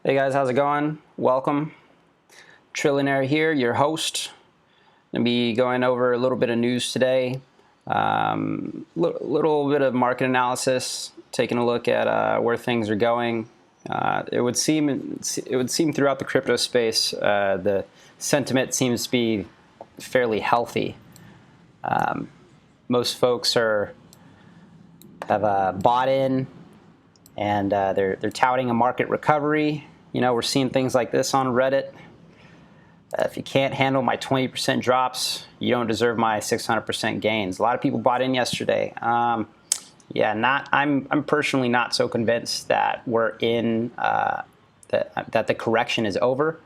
Hey guys, how's it going? Welcome. Trillionaire here, your host. Gonna be going over a little bit of news today. Little bit of market analysis, taking a look at where things are going. It would seem throughout the crypto space, the sentiment seems to be fairly healthy. Most folks have bought in, and they're touting a market recovery. You know, we're seeing things like this on Reddit. If you can't handle my 20% drops, you don't deserve my 600% gains. A lot of people bought in yesterday. I'm personally not so convinced that we're in that the correction is over.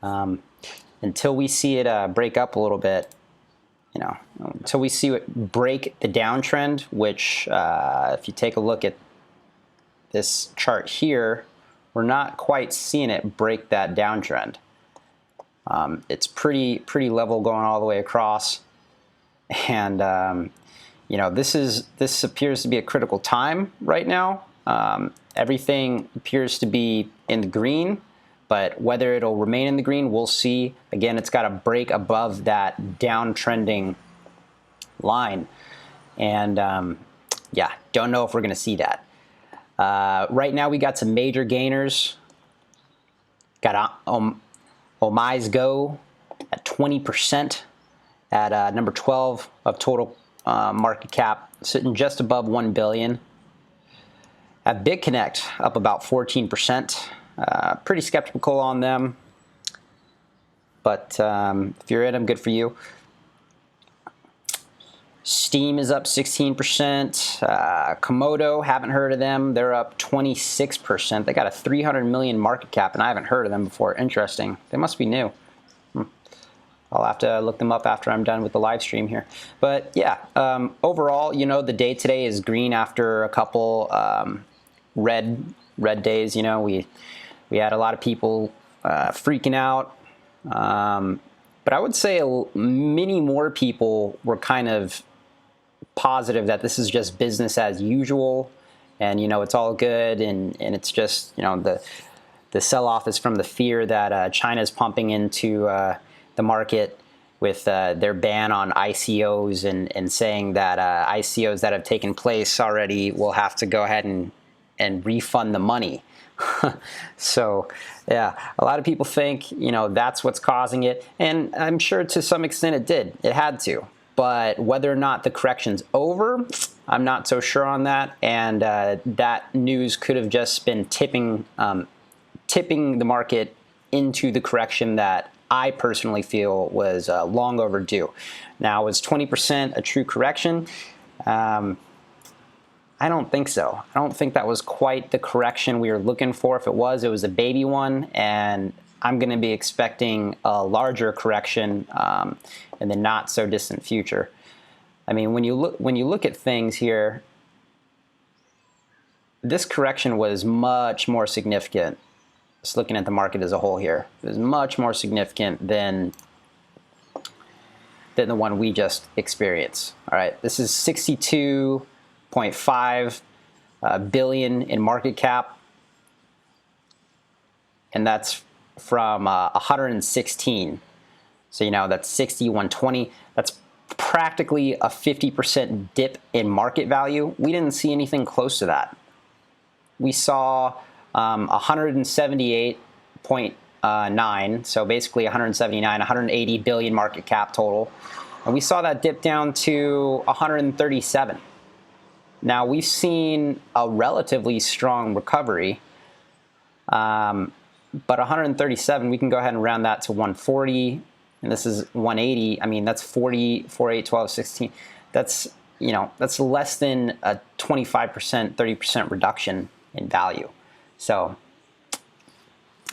Until we see it break up a little bit, until we see it break the downtrend, which if you take a look at this chart here, we're not quite seeing it break that downtrend. It's pretty level going all the way across, and this appears to be a critical time right now. Everything appears to be in the green, but whether it'll remain in the green, we'll see. Again, it's got to break above that downtrending line, and don't know if we're going to see that. Right now, we got some major gainers. Got Omai's Go at 20% at number 12 of total market cap, sitting just above 1 billion. At BitConnect, up about 14%. Pretty skeptical on them, but if you're in them, good for you. Steam is up 16%. Komodo, haven't heard of them. They're up 26%. They got a 300 million market cap, and I haven't heard of them before. Interesting. They must be new. I'll have to look them up after I'm done with the live stream here. But yeah, overall, the day today is green after a couple red days. We had a lot of people freaking out. But I would say many more people were kind of positive that this is just business as usual, and it's all good, and it's just the sell-off is from the fear that China is pumping into the market with their ban on ICOs, and saying that ICOs that have taken place already will have to go ahead and refund the money. So yeah, a lot of people think that's what's causing it, and I'm sure to some extent it did. It had to. But whether or not the correction's over, I'm not so sure on that. And that news could have just been tipping the market into the correction that I personally feel was long overdue. Now, was 20% a true correction? I don't think so. I don't think that was quite the correction we were looking for. If it was a baby one, and I'm going to be expecting a larger correction in the not so distant future. I mean, when you look at things here, this correction was much more significant. Just looking at the market as a whole here, it was much more significant than the one we just experienced. All right, this is 62.5 billion in market cap, and that's from 116. So that's 60, 120. That's practically a 50% dip in market value. We didn't see anything close to that. We saw 178.9, so basically 180 billion market cap total. And we saw that dip down to 137. Now, we've seen a relatively strong recovery, but 137, we can go ahead and round that to 140, and this is 180. I mean, that's 40, 48, 12, 16. That's less than a 25%, 30% reduction in value. So,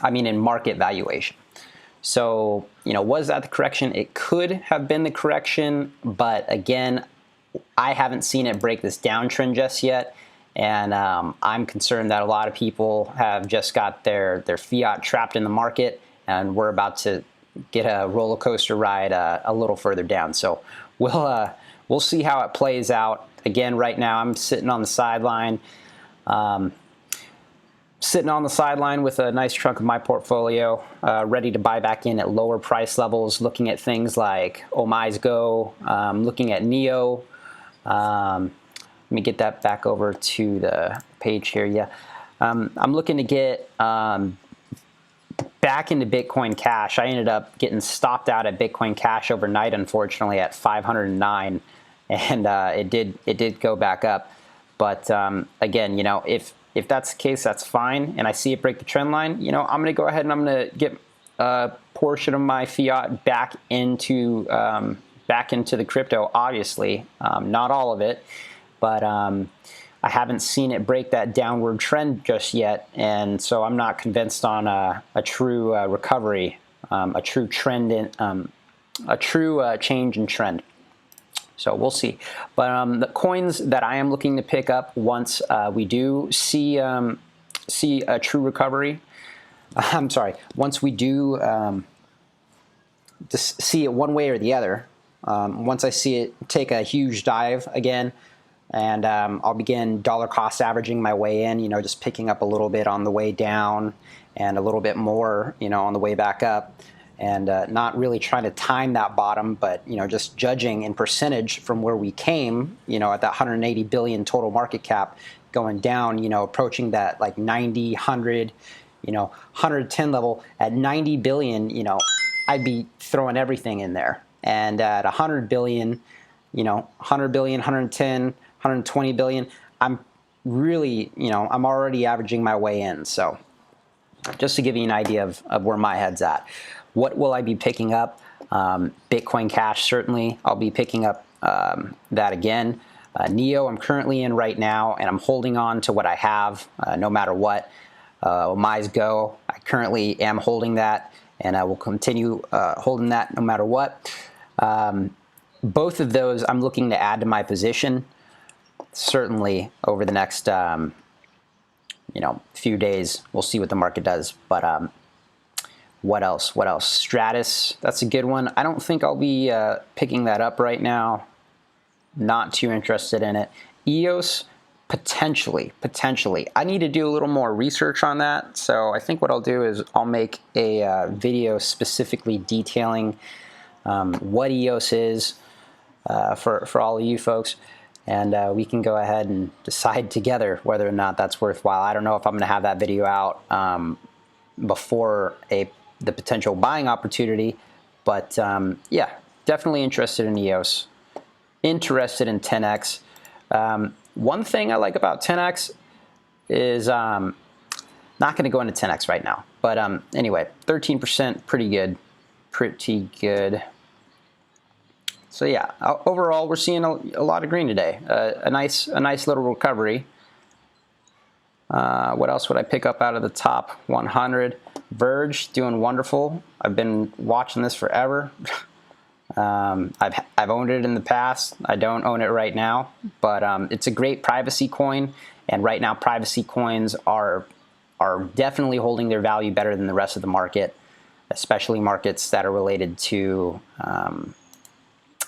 I mean, in market valuation. So, was that the correction? It could have been the correction, but again, I haven't seen it break this downtrend just yet, and I'm concerned that a lot of people have just got their fiat trapped in the market, and we're about to get a roller coaster ride a little further down. So we'll see how it plays out. Again, right now I'm sitting on the sideline. sitting on the sideline with a nice chunk of my portfolio, ready to buy back in at lower price levels, looking at things like Go, looking at Neo. Let me get that back over to the page here. Yeah, I'm looking to get back into Bitcoin Cash. I ended up getting stopped out at Bitcoin Cash overnight, unfortunately, at 509, and it did go back up. But again, you know, if that's the case, that's fine. And I see it break the trend line, you know, I'm going to go ahead and I'm going to get a portion of my fiat back into the crypto. Obviously, not all of it, but I haven't seen it break that downward trend just yet, and so I'm not convinced on a true recovery, a true trend in a true change in trend. So we'll see. But the coins that I am looking to pick up once we do see a true recovery, I'm sorry, once we do just see it one way or the other, once I see it take a huge dive again, and I'll begin dollar cost averaging my way in, you know, just picking up a little bit on the way down and a little bit more, you know, on the way back up. And not really trying to time that bottom, but, you know, just judging in percentage from where we came, you know, at that 180 billion total market cap, going down, you know, approaching that like 90, 100, you know, 110 level. At 90 billion, you know, I'd be throwing everything in there. And at 100 billion, you know, 100 billion, 110, 120 billion, I'm really, you know, I'm already averaging my way in. So just to give you an idea of where my head's at. What will I be picking up? Bitcoin Cash, certainly. I'll be picking up that again. Neo, I'm currently in right now, and I'm holding on to what I have no matter what. Go, I currently am holding that, and I will continue holding that no matter what. Both of those I'm looking to add to my position, certainly over the next you know, few days. We'll see what the market does, but what else? What else? Stratus, that's a good one. I don't think I'll be picking that up right now. Not too interested in it. EOS, potentially. I need to do a little more research on that. So I think what I'll do is I'll make a video specifically detailing what EOS is for all of you folks. And we can go ahead and decide together whether or not that's worthwhile. I don't know if I'm going to have that video out before the potential buying opportunity, but yeah, definitely interested in EOS, interested in 10x. One thing I like about 10x is not going to go into 10x right now, but anyway, 13%, pretty good. So yeah, overall we're seeing a lot of green today. A nice little recovery. What else would I pick up out of the top 100? Verge, doing wonderful. I've been watching this forever. I've owned it in the past. I don't own it right now, but it's a great privacy coin, and right now privacy coins are definitely holding their value better than the rest of the market, especially markets that are related to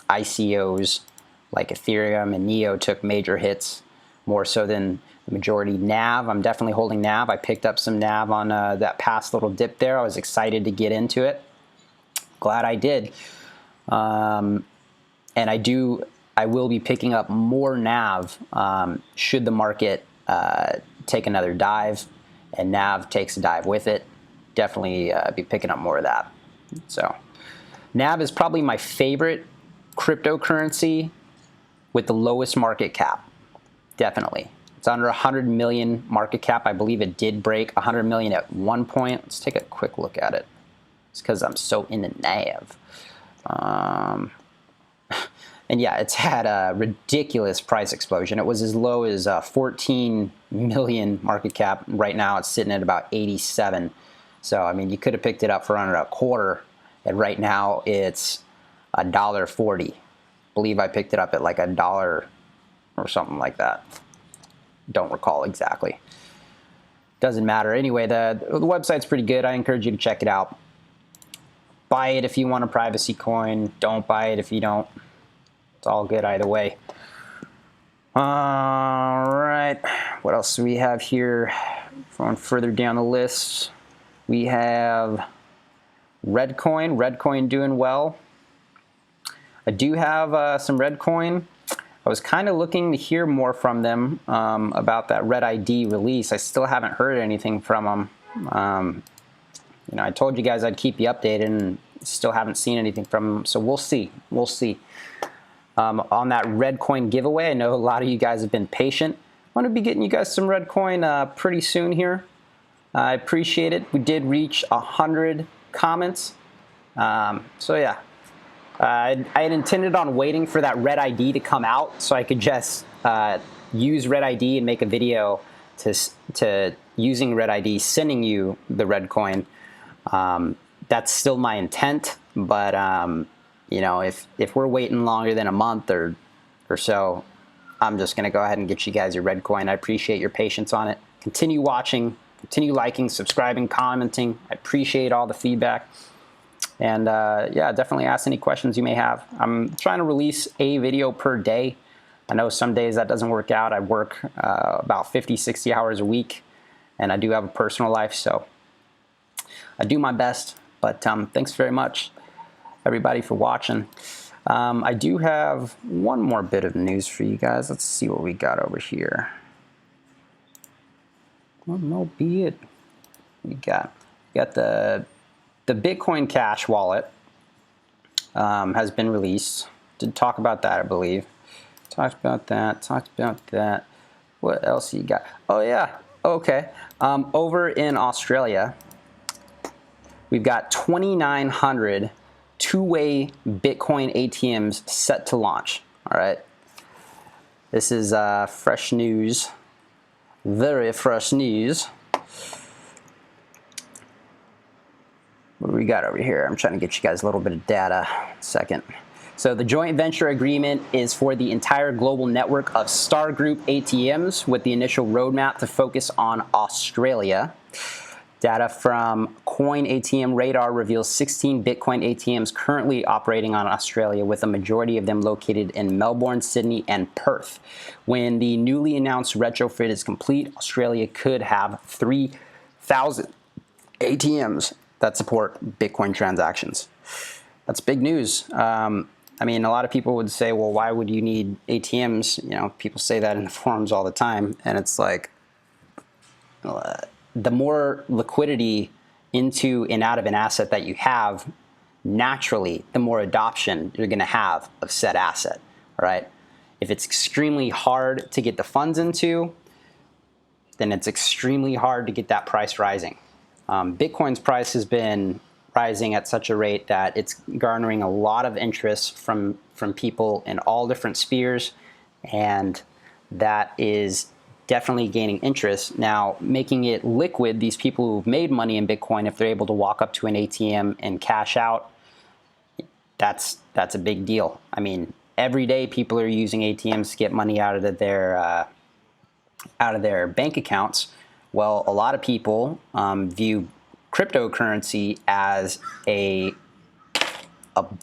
ICOs like Ethereum and Neo took major hits, more so than the majority. NAV, I'm definitely holding NAV. I picked up some NAV on that past little dip there. I was excited to get into it. Glad I did. And I will be picking up more NAV should the market take another dive and NAV takes a dive with it. Definitely be picking up more of that. So NAV is probably my favorite cryptocurrency with the lowest market cap. Definitely. It's under 100 million market cap. I believe it did break 100 million at one point. Let's take a quick look at it. It's because I'm so into NAV. And yeah, it's had a ridiculous price explosion. It was as low as 14 million market cap. Right now it's sitting at about 87. So, I mean, you could have picked it up for under a quarter. And right now it's $1.40. I believe I picked it up at like $1 or something like that. Don't recall exactly. Doesn't matter. Anyway, the website's pretty good. I encourage you to check it out. Buy it if you want a privacy coin. Don't buy it if you don't. It's all good either way. All right. What else do we have here? Going further down the list, we have Redcoin. Redcoin doing well. I do have some Redcoin. I was kind of looking to hear more from them about that Red ID release. I still haven't heard anything from them. You know, I told you guys I'd keep you updated, and still haven't seen anything from them. So we'll see. We'll see. On that Redcoin giveaway, I know a lot of you guys have been patient. I'm going to be getting you guys some Redcoin pretty soon here. I appreciate it. We did reach 100 comments. So yeah, I had intended on waiting for that Red ID to come out so I could just use Red ID and make a video to using Red ID, sending you the Redcoin. That's still my intent, but you know, if we're waiting longer than a month or so, I'm just going to go ahead and get you guys your Redcoin. I appreciate your patience on it. Continue watching, continue liking, subscribing, commenting. I appreciate all the feedback. And yeah, definitely ask any questions you may have. I'm trying to release a video per day. I know some days that doesn't work out. I work about 50, 60 hours a week, and I do have a personal life, so I do my best. But thanks very much, everybody, for watching. I do have one more bit of news for you guys. Let's see what we got over here. Well, no, be it. We got the Bitcoin Cash wallet has been released. Did talk about that, I believe. Talked about that. What else you got? Oh yeah, okay. Over in Australia, we've got 2,900 two-way Bitcoin ATMs set to launch. All right. This is fresh news. Very fresh news. What do we got over here? I'm trying to get you guys a little bit of data. Second. So the joint venture agreement is for the entire global network of Star Group ATMs, with the initial roadmap to focus on Australia. Data from Coin ATM Radar reveals 16 Bitcoin ATMs currently operating on Australia, with a majority of them located in Melbourne, Sydney, and Perth. When the newly announced retrofit is complete, Australia could have 3,000 ATMs that support Bitcoin transactions. That's big news. I mean, a lot of people would say, well, why would you need ATMs? You know, people say that in the forums all the time, and it's like, the more liquidity into and out of an asset that you have, naturally, the more adoption you're going to have of said asset, all right? If it's extremely hard to get the funds into, then it's extremely hard to get that price rising. Bitcoin's price has been rising at such a rate that it's garnering a lot of interest from people in all different spheres, and that is definitely gaining interest. Now, making it liquid, these people who've made money in Bitcoin, if they're able to walk up to an ATM and cash out, that's a big deal. I mean, every day people are using ATMs to get money out of their bank accounts. Well, a lot of people view cryptocurrency as a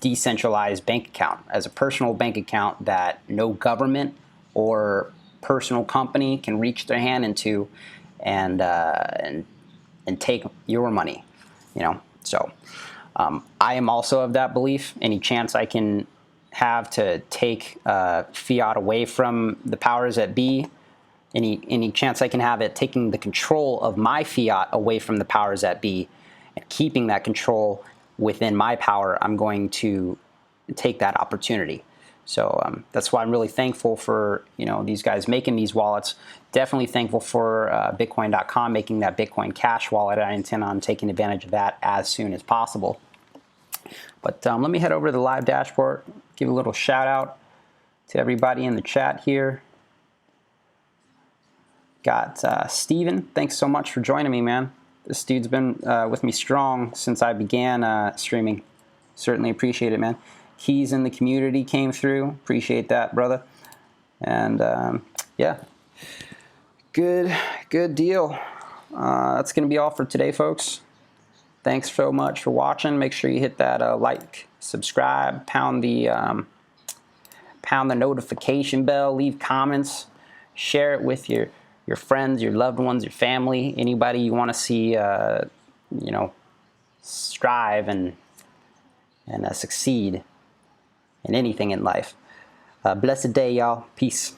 decentralized bank account, as a personal bank account that no government or personal company can reach their hand into and take your money, you know. So I am also of that belief. Any chance I can have to take fiat away from the powers that be, any chance I can have at taking the control of my fiat away from the powers that be and keeping that control within my power, I'm going to take that opportunity. So that's why I'm really thankful for, you know, these guys making these wallets. Definitely thankful for Bitcoin.com making that Bitcoin Cash wallet. I intend on taking advantage of that as soon as possible. But let me head over to the live dashboard, give a little shout out to everybody in the chat here. Got Steven, thanks so much for joining me, man. This dude's been with me strong since I began streaming. Certainly appreciate it, man. Keys in the community came through. Appreciate that, brother. And yeah, good deal. That's going to be all for today, folks. Thanks so much for watching. Make sure you hit that like, subscribe, pound the notification bell, leave comments, share it with your your friends, your loved ones, your family, anybody you want to see, you know, strive and succeed in anything in life. Blessed day, y'all. Peace.